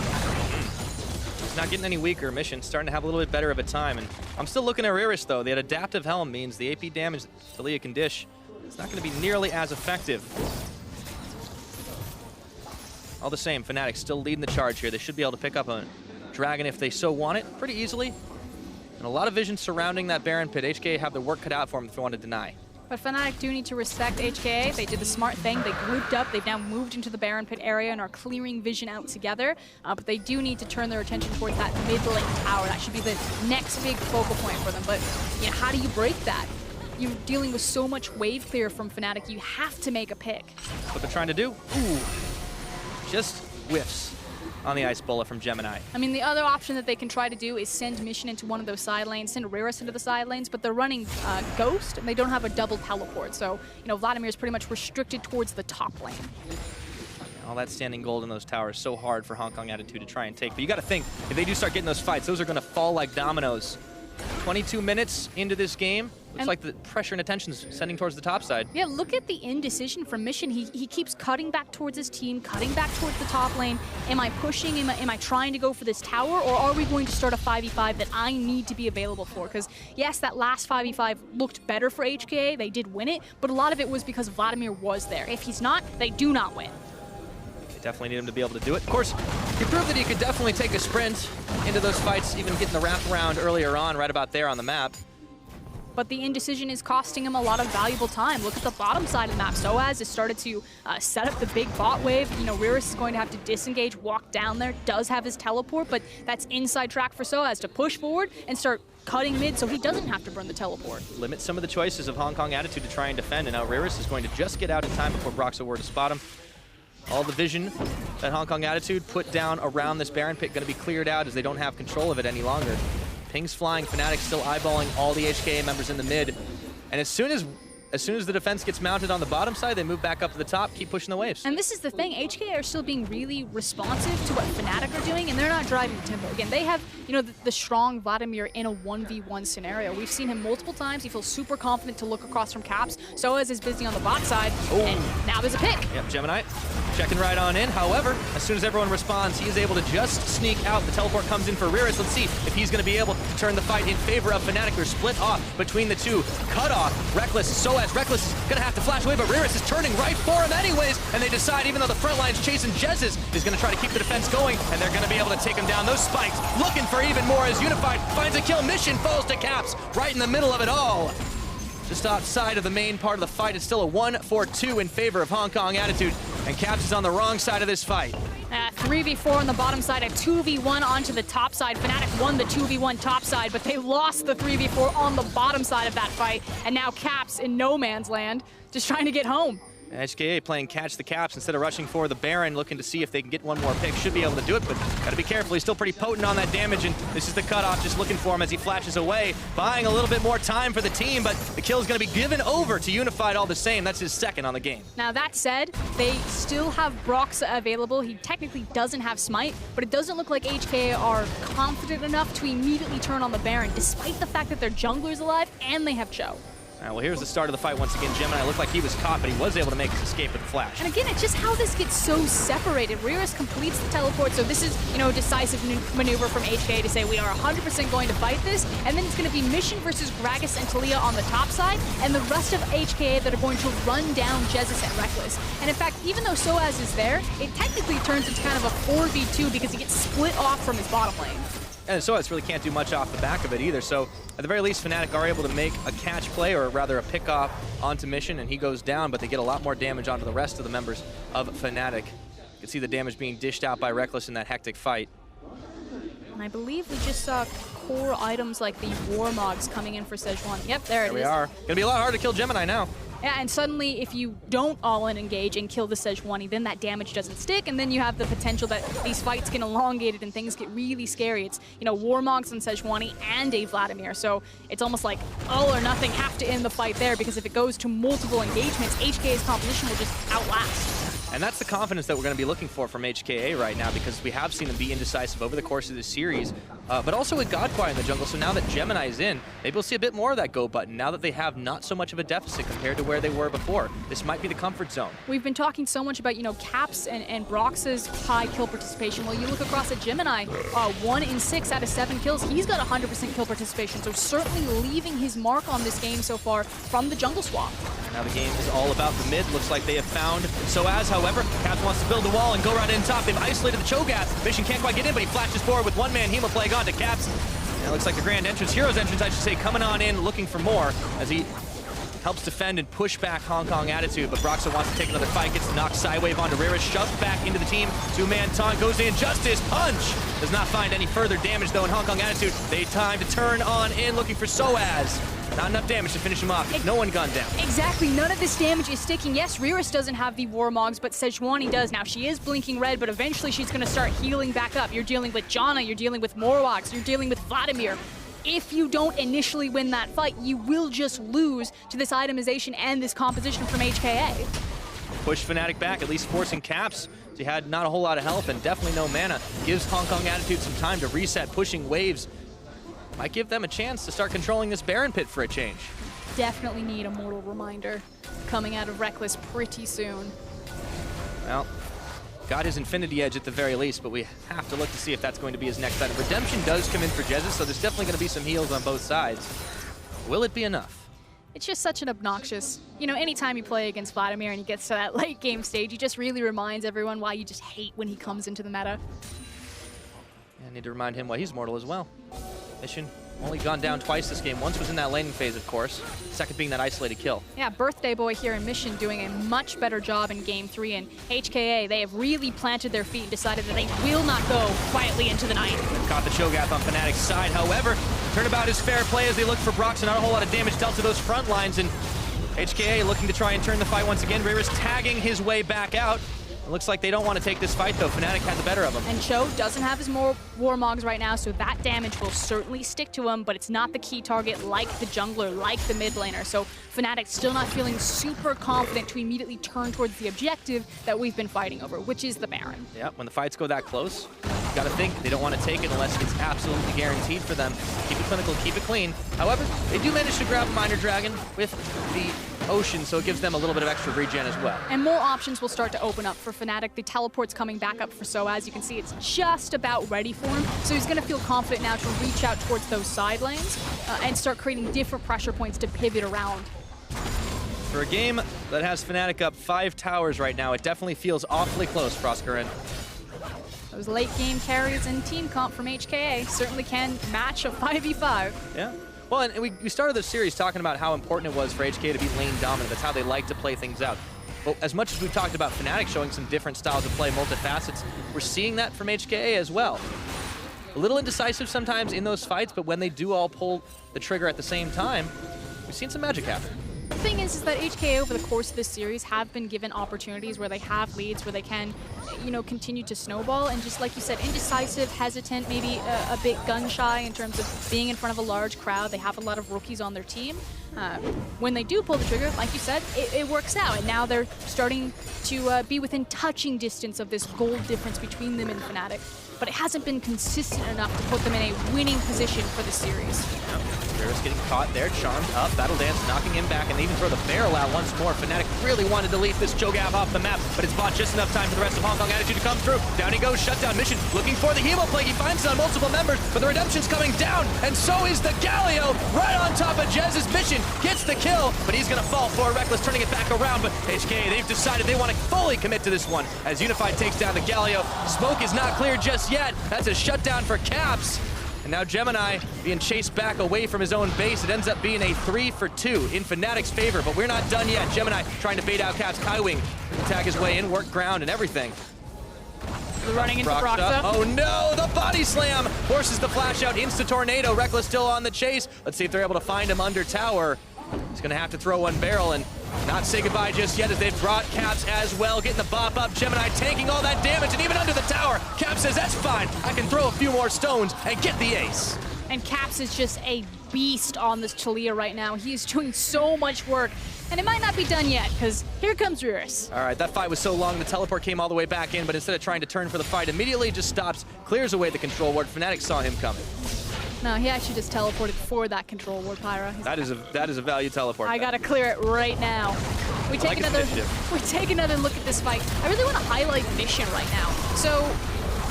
It's not getting any weaker. Mission's starting to have a little bit better of a time. And I'm still looking at Riris, though. That adaptive helm means the AP damage Taliyah can dish. It's not going to be nearly as effective. All the same, Fnatic still leading the charge here. They should be able to pick up a Dragon if they so want it pretty easily. And a lot of vision surrounding that Baron pit. HKA have their work cut out for them if they want to deny. But Fnatic do need to respect HKA. They did the smart thing. They grouped up. They've now moved into the Baron pit area and are clearing vision out together. But they do need to turn their attention towards that mid lane tower. That should be the next big focal point for them. But you know, how do you break that? You're dealing with so much wave clear from Fnatic. You have to make a pick. What they're trying to do? Ooh, just whiffs on the Ice Bullet from Gemini. I mean, the other option that they can try to do is send Mission into one of those side lanes, send Riris into the side lanes, but they're running Ghost, and they don't have a double teleport. So, you know, Vladimir is pretty much restricted towards the top lane. All that standing gold in those towers, so hard for Hong Kong Attitude to try and take. But you got to think, if they do start getting those fights, those are going to fall like dominoes. 22 minutes into this game, looks like the pressure and attention's sending towards the top side. Yeah, look at the indecision from Mission. He keeps cutting back towards his team, cutting back towards the top lane. Am I pushing? Am I trying to go for this tower? Or are we going to start a 5v5 that I need to be available for? Because, yes, that last 5v5 looked better for HKA. They did win it, but a lot of it was because Vladimir was there. If he's not, they do not win. Definitely need him to be able to do it. Of course, he proved that he could definitely take a sprint into those fights, even getting the wraparound earlier on, right about there on the map. But the indecision is costing him a lot of valuable time. Look at the bottom side of the map. sOAZ has started to set up the big bot wave. You know, Riris is going to have to disengage, walk down there, does have his teleport, but that's inside track for sOAZ to push forward and start cutting mid so he doesn't have to burn the teleport. Limit some of the choices of Hong Kong Attitude to try and defend, and now Riris is going to just get out in time before Broxah were to spot him. All the vision that Hong Kong Attitude put down around this Baron pit going to be cleared out as they don't have control of it any longer. Pings flying, Fnatic still eyeballing all the HKA members in the mid. And as soon as the defense gets mounted on the bottom side, they move back up to the top, keep pushing the waves. And this is the thing, HKA are still being really responsive to what Fnatic are doing, and they're not driving tempo. Again, they have, you know, the strong Vladimir in a 1v1 scenario. We've seen him multiple times. He feels super confident to look across from Caps. sOAZ is busy on the bot side, and now there's a pick. Yep, Gemini checking right on in. However, as soon as everyone responds, he is able to just sneak out. The teleport comes in for Riris. Let's see if he's going to be able to turn the fight in favor of Fnatic. They're split off between the two. Cut off, Rekkles, sOAZ. Rekkles is going to have to flash away, but Riris is turning right for him anyways, and they decide, even though the front line's chasing Jesiz, is going to try to keep the defense going, and they're going to be able to take him down. Those spikes looking for even more as Unified finds a kill. Mission falls to Caps right in the middle of it all. Just outside of the main part of the fight, it's still a 1-4-2 in favor of Hong Kong Attitude, and Caps is on the wrong side of this fight. 3v4 on the bottom side, a 2v1 onto the top side. Fnatic won the 2v1 top side, but they lost the 3v4 on the bottom side of that fight, and now Caps in no man's land, just trying to get home. HKA playing catch the caps instead of rushing for the Baron, looking to see if they can get one more pick. Should be able to do it, but gotta be careful. He's still pretty potent on that damage, and this is the cutoff, just looking for him as he flashes away, buying a little bit more time for the team, but the kill is gonna be given over to Unified all the same. That's his second on the game. Now that said, they still have Broxah available. He technically doesn't have Smite, but it doesn't look like HKA are confident enough to immediately turn on the Baron, despite the fact that their jungler's alive and they have Cho. Well, here's the start of the fight once again. Gemini looked like he was caught, but he was able to make his escape with the flash. And again, it's just how this gets so separated. Riris completes the teleport, so this is, you know, a decisive maneuver from HKA to say we are 100% going to fight this, and then it's going to be Mission versus Gragas and Taliyah on the top side, and the rest of HKA that are going to run down Jesiz and Rekkles. And in fact, even though sOAZ is there, it technically turns into kind of a 4v2 because he gets split off from his bottom lane. And sOAZ really can't do much off the back of it either, so at the very least, Fnatic are able to make a catch play, or rather a pick-off onto Mission, and he goes down, but they get a lot more damage onto the rest of the members of Fnatic. You can see the damage being dished out by Rekkles in that hectic fight. And I believe we just saw core items like the Warmogs coming in for Sejuani. Yep, there it is. There we are. Gonna be a lot harder to kill Gemini now. Yeah, and suddenly if you don't all-in engage and kill the Sejuani, then that damage doesn't stick, and then you have the potential that these fights get elongated and things get really scary. It's, you know, Warmogs and Sejuani and a Vladimir, so it's almost like all or nothing have to end the fight there, because if it goes to multiple engagements, HKA's composition will just outlast. And that's the confidence that we're going to be looking for from HKA right now, because we have seen them be indecisive over the course of this series, but also with GodKwai in the jungle. So now that Gemini is in, maybe we'll see a bit more of that go button now that they have not so much of a deficit compared to where they were before. This might be the comfort zone. We've been talking so much about, you know, Caps and Broxah's high kill participation. Well, you look across at Gemini, 1 in 6 out of 7 kills. He's got 100% kill participation, so certainly leaving his mark on this game so far from the jungle swap. Now the game is all about the mid. Looks like they have found sOAZ, however. Caps wants to build the wall and go right in top. They've isolated the Cho'Gath. Mission can't quite get in, but he flashes forward with one-man Hemoplague onto Caps. And it looks like the grand entrance, Hero's entrance, I should say, coming on in, looking for more as he helps defend and push back Hong Kong attitude, but Broxah wants to take another fight, gets knocked sidewave onto Riris, shoved back into the team, two-man taunt goes in, Justice, punch! Does not find any further damage though in Hong Kong attitude. They time to turn on in, looking for sOAZ. Not enough damage to finish him off. No one gunned down. Exactly. None of this damage is sticking. Yes, Riris doesn't have the Warmogs, but Sejuani does. Now, she is blinking red, but eventually she's going to start healing back up. You're dealing with Janna, you're dealing with Morlox, you're dealing with Vladimir. If you don't initially win that fight, you will just lose to this itemization and this composition from HKA. Push Fnatic back, at least forcing Caps. He had not a whole lot of health and definitely no mana. Gives Hong Kong attitude some time to reset, pushing waves. Might give them a chance to start controlling this Baron pit for a change. Definitely need a mortal reminder coming out of Rekkles pretty soon. Well, got his Infinity Edge at the very least, but we have to look to see if that's going to be his next item. Redemption does come in for Jesiz, so there's definitely going to be some heals on both sides. Will it be enough? It's just such an obnoxious, you know, anytime you play against Vladimir and he gets to that late game stage, he just really reminds everyone why you just hate when he comes into the meta. I need to remind him why he's mortal as well. Mission only gone down twice this game. Once was in that laning phase, of course. Second being that isolated kill. Yeah, Birthday Boy here in Mission doing a much better job in Game 3. And HKA, they have really planted their feet and decided that they will not go quietly into the night. They've caught the Cho'Gath on Fnatic's side. However, turnabout is fair play as they look for Broxah. Not a whole lot of damage dealt to those front lines. And HKA looking to try and turn the fight once again. Riris tagging his way back out. It looks like they don't want to take this fight, though. Fnatic had the better of him. And Cho doesn't have his more Warmogs right now, so that damage will certainly stick to him, but it's not the key target like the jungler, like the mid laner. So Fnatic still not feeling super confident to immediately turn towards the objective that we've been fighting over, which is the Baron. Yeah, when the fights go that close, you gotta think they don't want to take it unless it's absolutely guaranteed for them. Keep it clinical, keep it clean. However, they do manage to grab a Minor Dragon with the Ocean, so it gives them a little bit of extra regen as well. And more options will start to open up for Fnatic. The teleport's coming back up for sOAZ. You can see it's just about ready for him, so he's going to feel confident now to reach out towards those side lanes and start creating different pressure points to pivot around. For a game that has Fnatic up 5 towers right now, it definitely feels awfully close, Froskurinn. Those late game carries and team comp from HKA certainly can match a 5v5. Yeah. Well, and we started this series talking about how important it was for HKA to be lane dominant. That's how they like to play things out. But as much as we've talked about Fnatic showing some different styles of play, multifacets, we're seeing that from HKA as well. A little indecisive sometimes in those fights, but when they do all pull the trigger at the same time, we've seen some magic happen. thing is that HKA over the course of this series have been given opportunities where they have leads, where they can, you know, continue to snowball, and just like you said, indecisive, hesitant, maybe a bit gun-shy in terms of being in front of a large crowd. They have a lot of rookies on their team. When they do pull the trigger, like you said, it works out, and now they're starting to be within touching distance of this gold difference between them and Fnatic. But it hasn't been consistent enough to put them in a winning position for the series. Riris getting caught there, charmed up, Battle Dance knocking him back, and they even throw the barrel out once more. Fnatic really wanted to leave this Cho'Gath off the map, but it's bought just enough time for the rest of Hong Kong Attitude to come through. Down he goes, shutdown mission, looking for the Hemo Plague. He finds it on multiple members, but the Redemption's coming down, and so is the Galio right on top of Jez's mission. Gets the kill, but he's gonna fall for Rekkles, turning it back around, but HKA, they've decided they want to fully commit to this one, as Unified takes down the Galio. Smoke is not clear just yet. That's a shutdown for Caps. And now Gemini being chased back away from his own base. It ends up being a 3-for-2 in Fnatic's favor, but we're not done yet. Gemini trying to bait out Caps. Kaiwing attack his way in, work ground and everything. They're running into Broxah. Oh no, the body slam forces the flash out, insta-tornado. Rekkles still on the chase. Let's see if they're able to find him under tower. He's gonna have to throw one barrel and not say goodbye just yet, as they've brought Caps as well, getting the bop up. Gemini tanking all that damage, and even under the tower, Caps says, that's fine, I can throw a few more stones and get the ace. And Caps is just a beast on this Taliyah right now. He is doing so much work, and it might not be done yet, because here comes Riris. All right, that fight was so long, the teleport came all the way back in, but instead of trying to turn for the fight, immediately just stops, clears away the control ward. Fnatic saw him coming. No, he actually just teleported for that control ward, Pyra. That is a value teleport. I gotta clear it right now. We take another look at this fight. I really want to highlight Mission right now. So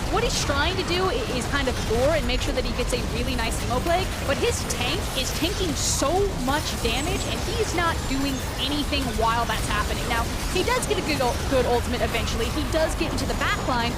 what he's trying to do is kind of lure and make sure that he gets a really nice Hemo Plague, but his tank is tanking so much damage, and he's not doing anything while that's happening. Now, he does get a good ultimate eventually. He does get into the backline,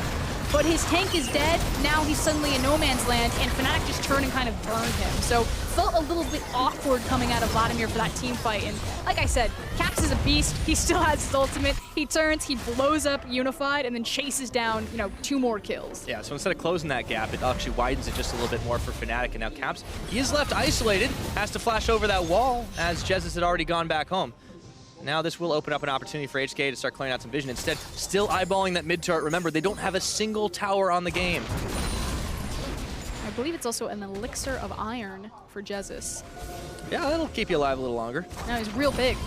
but his tank is dead. Now he's suddenly in no man's land, and Fnatic just turned and kind of burned him. So felt a little bit awkward coming out of Vladimir for that team fight. And like I said, Caps is a beast. He still has his ultimate. He turns, he blows up Unified, and then chases down, you know, 2 more kills. Yeah, so instead of closing that gap, it actually widens it just a little bit more for Fnatic. And now Caps, he is left isolated, has to flash over that wall, as Jesiz had already gone back home. Now this will open up an opportunity for HKA to start clearing out some vision. Instead, still eyeballing that mid turret. Remember, they don't have a single tower on the game. I believe it's also an elixir of iron for Jesiz. Yeah, that'll keep you alive a little longer. No, he's real big.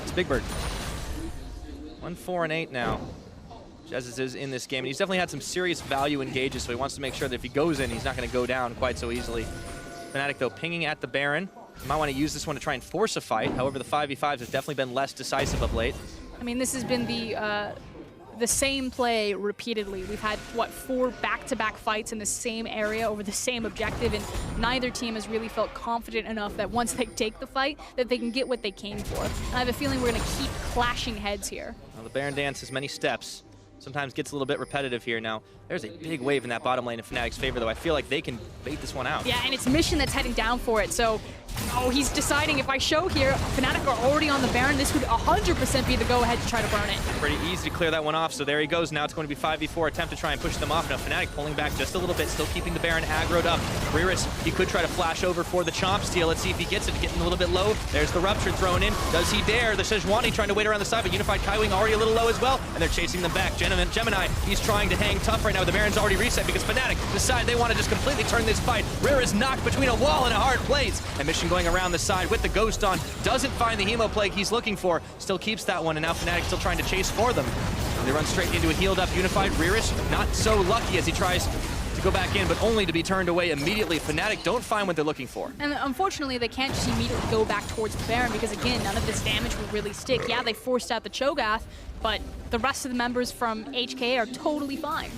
It's Big Bird. 1, 4, and 8 now. Jesiz is in this game, and he's definitely had some serious value engages, so he wants to make sure that if he goes in, he's not going to go down quite so easily. Fnatic, though, pinging at the Baron. You might want to use this one to try and force a fight. However, the 5v5s has definitely been less decisive of late. I mean, this has been the same play repeatedly. We've had, what, 4 back-to-back fights in the same area over the same objective, and neither team has really felt confident enough that once they take the fight, that they can get what they came for. And I have a feeling we're going to keep clashing heads here. Well, the Baron dance has many steps. Sometimes gets a little bit repetitive here. Now, there's a big wave in that bottom lane in Fnatic's favor, though. I feel like they can bait this one out. Yeah, and it's Mission that's heading down for it, so he's deciding if I show here, Fnatic are already on the Baron, this would 100% be the go-ahead to try to burn it. Pretty easy to clear that one off, so there he goes. Now it's going to be 5v4 attempt to try and push them off. Now Fnatic pulling back just a little bit, still keeping the Baron aggroed up. Riris, he could try to flash over for the Chomp steal. Let's see if he gets it, getting a little bit low. There's the Rupture thrown in. Does he dare? The Sejuani trying to wait around the side, but Unified Kaiwing already a little low as well, and they're chasing them back. Gemini, he's trying to hang tough right now. The Baron's already reset because Fnatic decide they want to just completely turn this fight. Riris knocked between a wall and a hard place, and Mission going around the side with the Ghost on, doesn't find the Hemo Plague he's looking for, still keeps that one, and now Fnatic still trying to chase for them. And they run straight into a healed up Unified. Riris not so lucky as he tries to go back in, but only to be turned away immediately. Fnatic don't find what they're looking for. And unfortunately, they can't just immediately go back towards the Baron because, again, none of this damage will really stick. Yeah, they forced out the Cho'Gath, but the rest of the members from HKA are totally fine.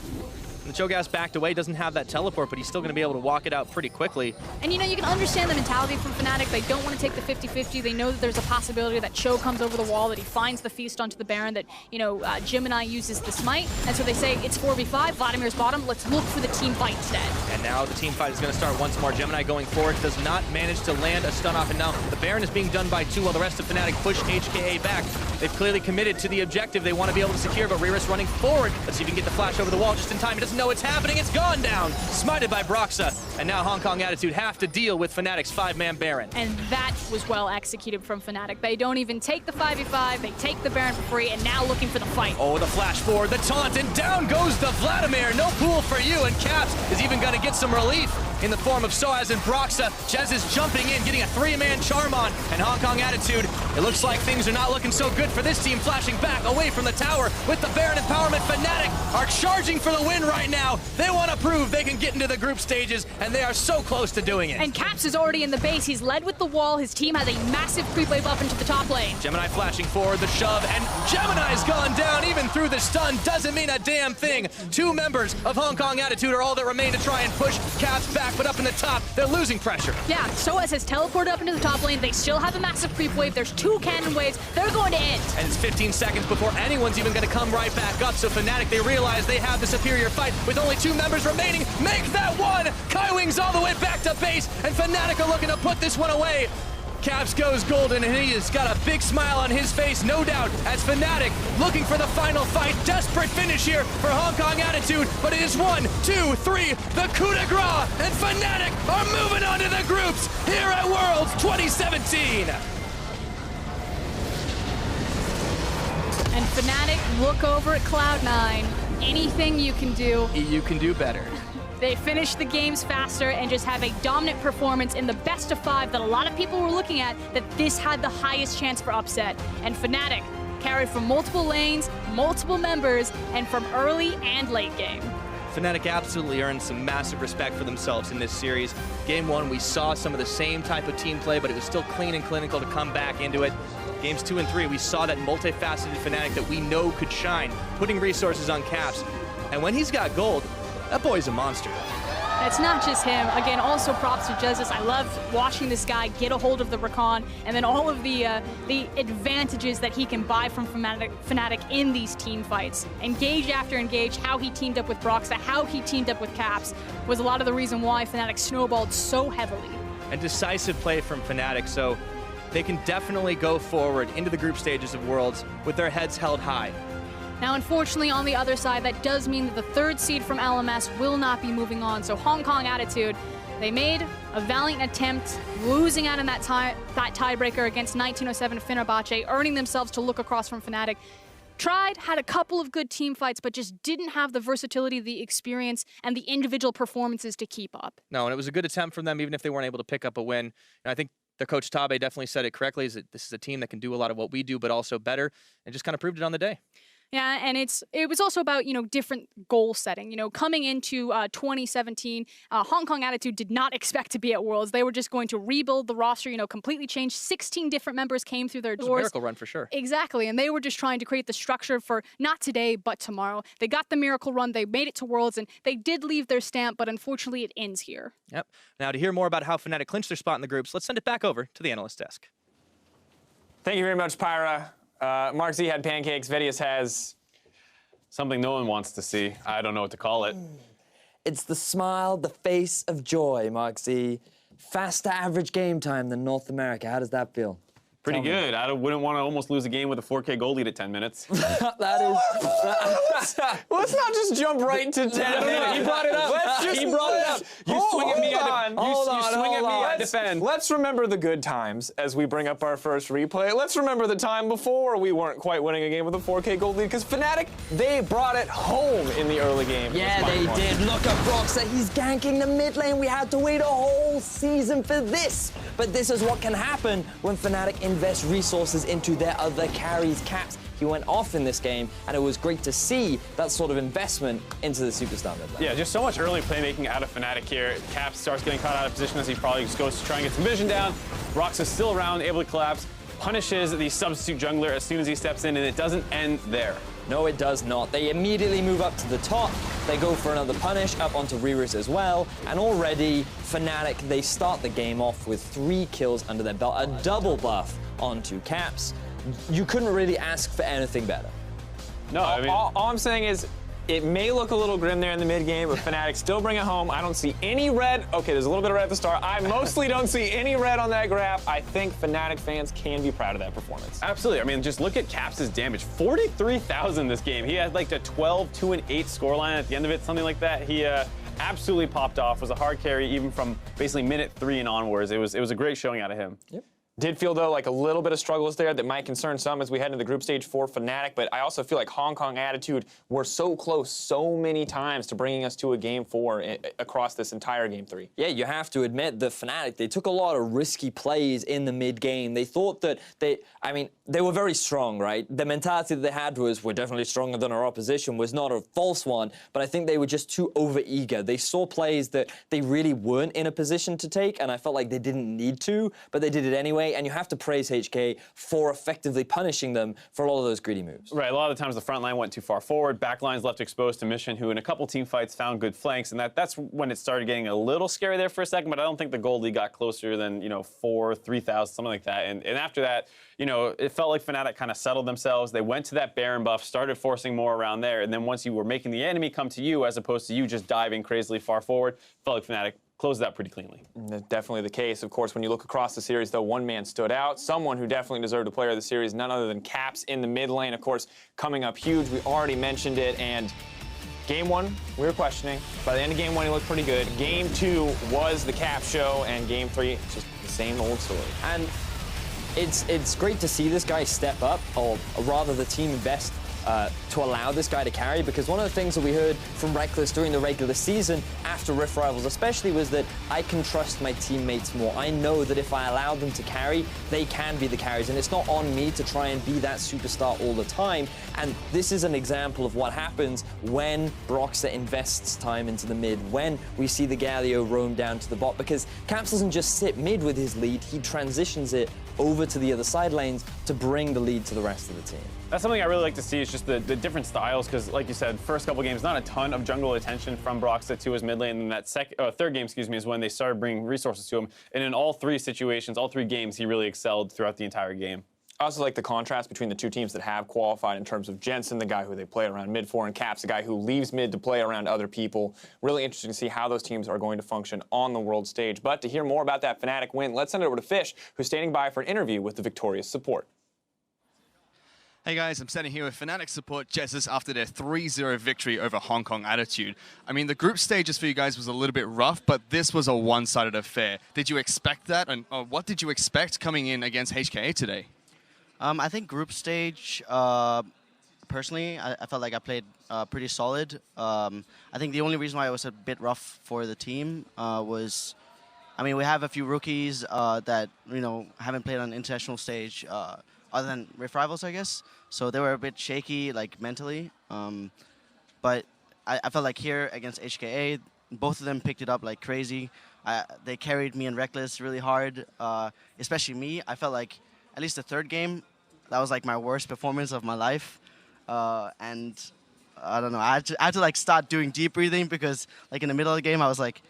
The Cho'Gath backed away, doesn't have that teleport, but he's still going to be able to walk it out pretty quickly. And you know, you can understand the mentality from Fnatic. They don't want to take the 50-50. They know that there's a possibility that Cho comes over the wall, that he finds the feast onto the Baron, that, you know, Gemini uses the smite. And so they say, it's 4v5, Vladimir's bottom, let's look for the team fight instead. And now the team fight is going to start once more. Gemini going forward, does not manage to land a stun off, and now the Baron is being done by 2 while the rest of Fnatic push HKA back. They've clearly committed to the objective they want to be able to secure, but Riris running forward. Let's see if he can get the flash over the wall just in time. He doesn't doesn't know what's happening. It's gone down. Smited by Broxah. And now Hong Kong Attitude have to deal with Fnatic's 5-man Baron. And that was well executed from Fnatic. They don't even take the 5v5, they take the Baron for free, and now looking for the fight. Oh, the flash forward, the taunt, and down goes the Vladimir. No pool for you, and Caps is even going to get some relief in the form of sOAZ and Broxah. Jesiz jumping in, getting a 3-man charm on, and Hong Kong Attitude. It looks like things are not looking so good for this team, flashing back away from the tower with the Baron empowerment. Fnatic are charging for the win right now. They want to prove they can get into the group stages, and they are so close to doing it. And Caps is already in the base. He's led with the wall. His team has a massive creep wave up into the top lane. Gemini flashing forward, the shove, and Gemini's gone down even through the stun. Doesn't mean a damn thing. 2 members of Hong Kong Attitude are all that remain to try and push Caps back, but up in the top, they're losing pressure. Yeah, sOAZ has teleported up into the top lane. They still have a massive creep wave. There's 2 cannon waves. They're going to end. And it's 15 seconds before anyone's even going to come right back up. So Fnatic, they realize they have the superior fight with only 2 members remaining. Make that one! Kaiwing's all the way back to base, and Fnatic are looking to put this one away. Caps goes golden, and he has got a big smile on his face, no doubt, as Fnatic looking for the final fight. Desperate finish here for Hong Kong Attitude, but it is 1, 2, 3, the coup de grace, and Fnatic are moving on to the groups here at Worlds 2017. And Fnatic look over at Cloud9. Anything you can do. You can do better. They finish the games faster and just have a dominant performance in the best of 5 that a lot of people were looking at, that this had the highest chance for upset. And Fnatic carried from multiple lanes, multiple members, and from early and late game. Fnatic absolutely earned some massive respect for themselves in this series. Game 1, we saw some of the same type of team play, but it was still clean and clinical to come back into it. Games 2 and 3, we saw that multifaceted Fnatic that we know could shine, putting resources on Caps. And when he's got gold, that boy's a monster. It's not just him. Again, also props to Jesiz. I love watching this guy get a hold of the Rakan, and then all of the advantages that he can buy from Fnatic in these team fights. Engage after engage, how he teamed up with Broxah, how he teamed up with Caps, was a lot of the reason why Fnatic snowballed so heavily. And decisive play from Fnatic, so they can definitely go forward into the group stages of Worlds with their heads held high. Now, unfortunately, on the other side, that does mean that the 3rd seed from LMS will not be moving on. So Hong Kong Attitude, they made a valiant attempt, losing out in that tiebreaker against 1907 Fenerbahce, earning themselves to look across from Fnatic. Tried, had a couple of good team fights, but just didn't have the versatility, the experience, and the individual performances to keep up. No, and it was a good attempt from them, even if they weren't able to pick up a win. And I think their coach Tabe definitely said it correctly, is that this is a team that can do a lot of what we do, but also better, and just kind of proved it on the day. Yeah, and it was also about, different goal setting. Coming into 2017, Hong Kong Attitude did not expect to be at Worlds. They were just going to rebuild the roster, completely change. 16 different members came through their doors. It was a miracle run for sure. Exactly, and they were just trying to create the structure for not today, but tomorrow. They got the miracle run, they made it to Worlds, and they did leave their stamp, but unfortunately it ends here. Yep. Now to hear more about how Fnatic clinched their spot in the groups, let's send it back over to the analyst desk. Thank you very much, Pyra. Mark Z had pancakes. Vedius has something no one wants to see. I don't know what to call it. It's the smile, the face of joy, Mark Z. Faster average game time than North America. How does that feel? Pretty good. I wouldn't want to almost lose a game with a 4K gold lead at 10 minutes. That is... Let's not just jump right to 10 minutes. He brought it up. He brought it up. You swing at me, I defend. Let's remember the good times as we bring up our first replay. Let's remember the time before we weren't quite winning a game with a 4K gold lead, because Fnatic, they brought it home in the early game. Yeah, they did. Look at Broxah. He's ganking the mid lane. We had to wait a whole season for this. But this is what can happen when Fnatic invest resources into their other carries. Caps, he went off in this game, and it was great to see that sort of investment into the superstar mid lane. Yeah, just so much early playmaking out of Fnatic here. Caps starts getting caught out of position as he probably just goes to try and get some vision down. Broxah's still around, able to collapse, punishes the substitute jungler as soon as he steps in, and it doesn't end there. No, it does not. They immediately move up to the top. They go for another punish up onto Riris as well. And already, Fnatic, they start the game off with 3 kills under their belt. A double buff onto Caps. You couldn't really ask for anything better. No, I mean... All I'm saying is, It may look a little grim there in the mid game, but Fnatic still bring it home. I don't see any red. Okay, there's a little bit of red at the start. I mostly don't see any red on that graph. I think Fnatic fans can be proud of that performance. Absolutely. I mean, just look at Caps' damage. 43,000 this game. He had like a 12, 2, and 8 scoreline at the end of it, something like that. He absolutely popped off. Was a hard carry even from basically minute 3 and onwards. It was a great showing out of him. Yep. Did feel, though, like a little bit of struggles there that might concern some as we head into the group stage for Fnatic, but I also feel like Hong Kong Attitude were so close so many times to bringing us to a Game 4 across this entire Game 3. Yeah, you have to admit that Fnatic, they took a lot of risky plays in the mid-game. They thought that they were very strong, right? The mentality that they had was, we're definitely stronger than our opposition, was not a false one, but I think they were just too over-eager. They saw plays that they really weren't in a position to take, and I felt like they didn't need to, but they did it anyway. And you have to praise HKA for effectively punishing them for a lot of those greedy moves. Right, a lot of the times the front line went too far forward, back line's left exposed to Mission, who in a couple team fights found good flanks, and that's when it started getting a little scary there for a second, but I don't think the gold lead got closer than, 4, 3,000, something like that. And after that, it felt like Fnatic kind of settled themselves. They went to that Baron buff, started forcing more around there, and then once you were making the enemy come to you as opposed to you just diving crazily far forward, felt like Fnatic closed that pretty cleanly. That's definitely the case. Of course, when you look across the series, though, one man stood out. Someone who definitely deserved a player of the series, none other than Caps in the mid lane. Of course, coming up huge. We already mentioned it. And Game 1, we were questioning. By the end of Game 1, he looked pretty good. Game 2 was the Cap show. And Game 3, it's just the same old story. And it's great to see this guy step up, or rather the team invest to allow this guy to carry, because one of the things that we heard from Rekkles during the regular season after Rift Rivals especially was that I can trust my teammates more. I know that if I allow them to carry, they can be the carries, and it's not on me to try and be that superstar all the time. And this is an example of what happens when Broxah invests time into the mid, when we see the Galio roam down to the bot, because Caps doesn't just sit mid with his lead, he transitions it over to the other side lanes to bring the lead to the rest of the team. That's something I really like to see, is just the different styles, because like you said, first couple games, not a ton of jungle attention from Broxah to his mid lane, and that third game, is when they started bringing resources to him, and in all 3 situations, all 3 games, he really excelled throughout the entire game. I also like the contrast between the 2 teams that have qualified in terms of Jensen, the guy who they play around mid for, and Caps, the guy who leaves mid to play around other people. Really interesting to see how those teams are going to function on the world stage. But to hear more about that Fnatic win, let's send it over to Fish, who's standing by for an interview with the victorious support. Hey guys, I'm standing here with Fnatic support Jesiz after their 3-0 victory over Hong Kong Attitude. I mean, the group stages for you guys was a little bit rough, but this was a one-sided affair. Did you expect that? And what did you expect coming in against HKA today? I think group stage, personally, I felt like I played pretty solid. I think the only reason why it was a bit rough for the team was, I mean, we have a few rookies that, haven't played on an international stage other than Rift Rivals, I guess. So they were a bit shaky, like, mentally. But I felt like here against HKA, both of them picked it up like crazy. They carried me and Rekkles really hard, especially me. I felt like at least the third game, that was like my worst performance of my life. And I don't know, I had to like start doing deep breathing, because like in the middle of the game, I was like,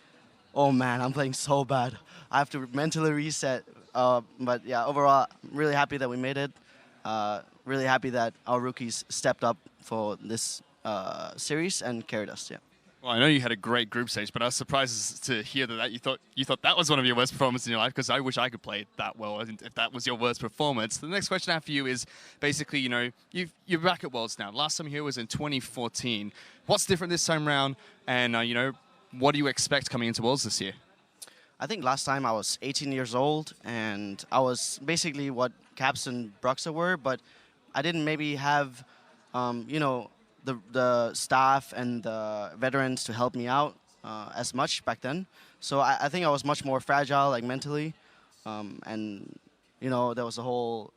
oh man, I'm playing so bad. I have to mentally reset. But yeah, overall, I'm really happy that we made it. Really happy that our rookies stepped up for this series and carried us, yeah. Well, I know you had a great group stage, but I was surprised to hear that you thought that was one of your worst performances in your life, because I wish I could play that well if that was your worst performance. The next question I have for you is basically, you're back at Worlds now. Last time here was in 2014. What's different this time around? And, what do you expect coming into Worlds this year? I think last time I was 18 years old, and I was basically what Caps and Broxah were, but I didn't maybe have, the staff and the veterans to help me out as much back then. So I think I was much more fragile, like mentally. And, there was a whole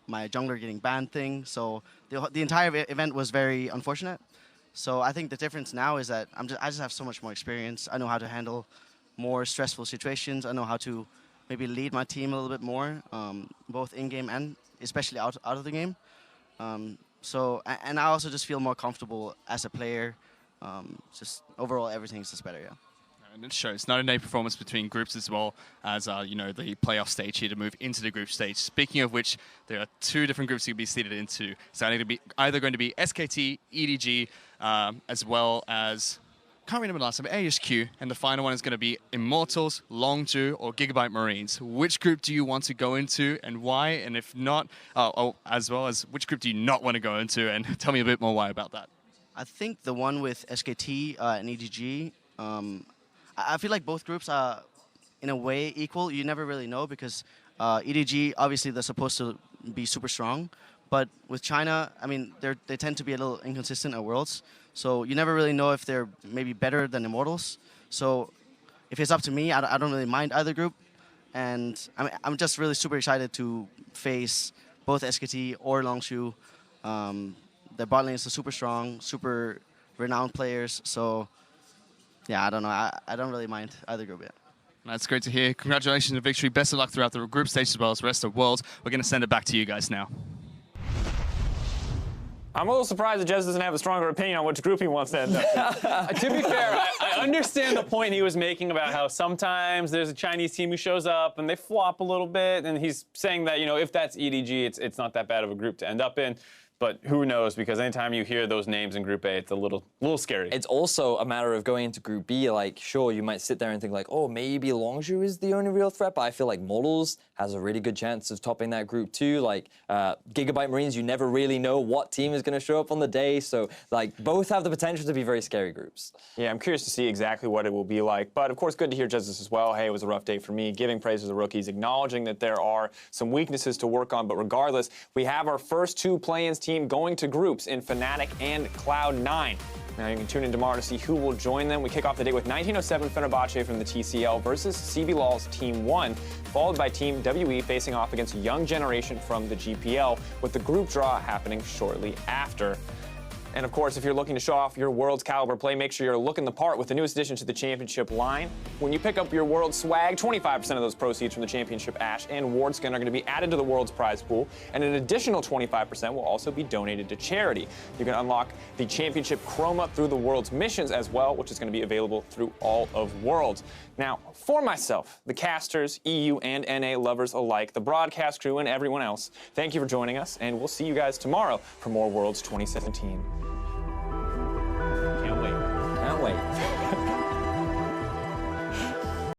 my jungler getting banned thing. So the entire event was very unfortunate. So I think the difference now is that I just have so much more experience. I know how to handle more stressful situations. I know how to maybe lead my team a little bit more, both in-game and especially out of the game. And I also just feel more comfortable as a player. Just overall, everything's just better, yeah. And it shows. Night and day performance between groups as well as, the playoff stage here to move into the group stage. Speaking of which, there are 2 different groups you'll be seeded into. So either going to be SKT, EDG, as well as, can't remember the last time, ASQ, and the final one is going to be Immortals, Longzhu, or Gigabyte Marines. Which group do you want to go into and why? And if not, as well as which group do you not want to go into? And tell me a bit more why about that. I think the one with SKT and EDG, I feel like both groups are in a way equal. You never really know because EDG, obviously they're supposed to be super strong, but with China, I mean, they tend to be a little inconsistent at Worlds, so you never really know if they're maybe better than Immortals. So if it's up to me, I don't really mind either group, and I'm just really super excited to face both SKT or Longzhu. Their bot lanes are super strong, super renowned players, so yeah, I don't know. I don't really mind either group yet. That's great to hear. Congratulations on the victory. Best of luck throughout the group stage as well as the rest of Worlds. We're going to send it back to you guys now. I'm a little surprised that Jez doesn't have a stronger opinion on which group he wants to end up in. To be fair, I understand the point he was making about how sometimes there's a Chinese team who shows up and they flop a little bit, and he's saying that, you know, if that's EDG, it's not that bad of a group to end up in. But who knows, because anytime you hear those names in Group A, it's a little scary. It's also a matter of going into Group B, like, sure, you might sit there and think like, oh, maybe Longzhu is the only real threat, but I feel like Models has a really good chance of topping that group too. Like, Gigabyte Marines, you never really know what team is going to show up on the day, so like, both have the potential to be very scary groups. Yeah, I'm curious to see exactly what it will be like, but of course, good to hear Jesiz as well. Hey, it was a rough day for me, giving praise to the rookies, acknowledging that there are some weaknesses to work on, but regardless, we have our first two play-ins team going to groups in Fnatic and Cloud9. Now you can tune in tomorrow to see who will join them. We kick off the day with 1907 Fenerbahce from the TCL versus CBLOL's Team 1, followed by Team WE facing off against Young Generation from the GPL, with the group draw happening shortly after. And of course, if you're looking to show off your Worlds caliber play, make sure you're looking the part with the newest addition to the championship line. When you pick up your Worlds swag, 25% of those proceeds from the championship Ash and Ward skin are going to be added to the Worlds prize pool, and an additional 25% will also be donated to charity. You can unlock the championship chroma through the Worlds missions as well, which is going to be available through all of Worlds. Now, for myself, the casters, EU and NA lovers alike, the broadcast crew, and everyone else, thank you for joining us, and we'll see you guys tomorrow for more Worlds 2017.